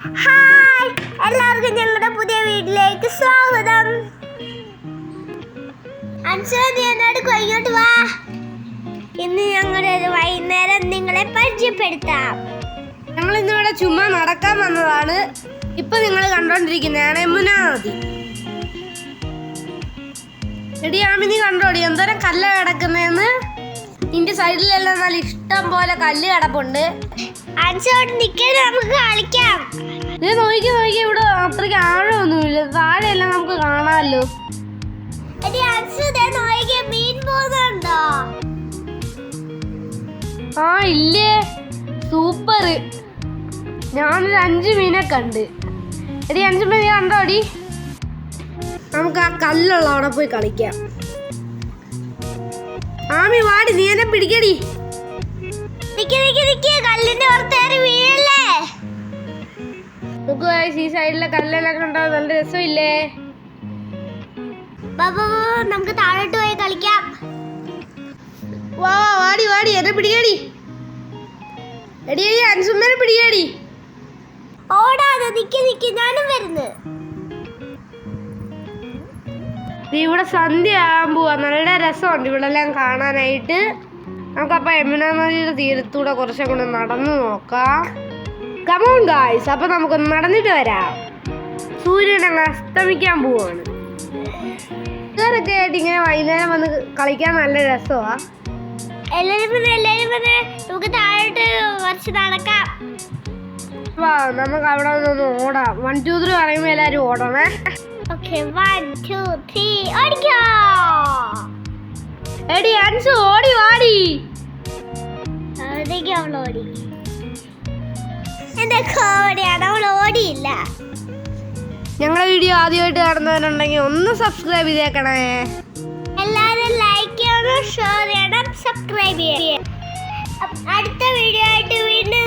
Hi, എല്ലാവർക്കും ഞങ്ങളുടെ പുതിയ വീട്ടിലേക്ക് സ്വാഗതം. ഇങ്ങോട്ട് വാ. ഇന്ന് ഞങ്ങളുടെ ഒരു വൈകുന്നേരം നിങ്ങളെ പരിചയപ്പെടുത്താം. ഞങ്ങൾ ഇന്നിവിടെ ചുമ്മാ നടക്കാൻ വന്നതാണ്. ഇപ്പൊ നിങ്ങൾ കണ്ടോണ്ടിരിക്കുന്നതാണ് യമുന നദി. എടിയാമിനി കണ്ടോടി എന്തോരം കല്ല് കിടക്കുന്നതെന്ന്. ഇതിന്റെ സൈഡിലെല്ലാം നല്ല ഇഷ്ടം പോലെ കല്ല് കിടപ്പുണ്ട്. നമുക്ക് കളിക്കാം. ഇത് നോക്കി ഇവിടെ അത്രയ്ക്ക് ആഴമൊന്നുമില്ല. താഴെയെല്ലാം നമുക്ക് കാണാമല്ലോ. മീൻ പോകുന്നുണ്ടോ? ആ ഇല്ലേ, സൂപ്പർ. ഞാനൊരു 5 മീനെ കണ്ട്. എടി 5 മീൻ കണ്ടോടി. നമുക്ക് ആ കല്ലുള്ള അവിടെ പോയി കളിക്കാം. ആമി വാടി, നീ എന്നെ പിടിക്കടി. കല്ലിന്റെ പുറത്തേറി വീഴല്ലേ. നമുക്ക് ഈ സൈഡിലെ കല്ലെല്ലാം കണ്ടോ, നല്ല രസമില്ലേ. നമുക്ക് താഴോട്ട് പോയി കളിക്കാം. വാടി എന്നെ പിടിക്കടി. എടി അൻസുമ്മനെ പിടിക്കടി. ഓടാതെ നിക്ക് ഞാനും വരുന്നു. ഇവിടെ സന്ധ്യ ആകാൻ പോവാ. നല്ല രസമുണ്ട് ഇവിടെ എല്ലാം കാണാനായിട്ട്. നമുക്കപ്പോൾ യമുന നദിയുടെ തീരത്തൂടെ കുറച്ചും കൂടെ നടന്നു നോക്കാം. കമോൺ ഗായ്സ്, അപ്പൊ നമുക്കൊന്ന് നടന്നിട്ട് വരാം. സൂര്യൻ അങ്ങ് അസ്തമിക്കാൻ പോവാണ്. ഇതൊക്കെ ആയിട്ട് ഇങ്ങനെ വൈകുന്നേരം വന്ന് കളിക്കാൻ നല്ല രസമാ. എല്ലാരും നമുക്ക് താഴോട്ട് കുറച്ച് നടക്കാം. നമുക്ക് അവിടെ നിന്ന് ഓടാം. 1 2 3 പറയുമ്പോൾ എല്ലാരും ഓടണേ. 1 2 3 ഓടിക്കോ. എടി അൻസു ഓടി വാടി. അവൾ ഓടി. എന്റെ കോടിയാണ്, അവൾ ഓടിയില്ല. ഞങ്ങളുടെ വീഡിയോ ആദ്യമായിട്ട് കാണുന്നവരുണ്ടെങ്കിൽ ഒന്ന് സബ്സ്ക്രൈബ് ചെയ്തേക്കണേ. എല്ലാവരും ലൈക്ക് ചെയ്യണം, ഷെയർ ചെയ്യണം, സബ്സ്ക്രൈബ് ചെയ്യണം. അടുത്ത വീഡിയോ ആയിട്ട് വീണ്ടും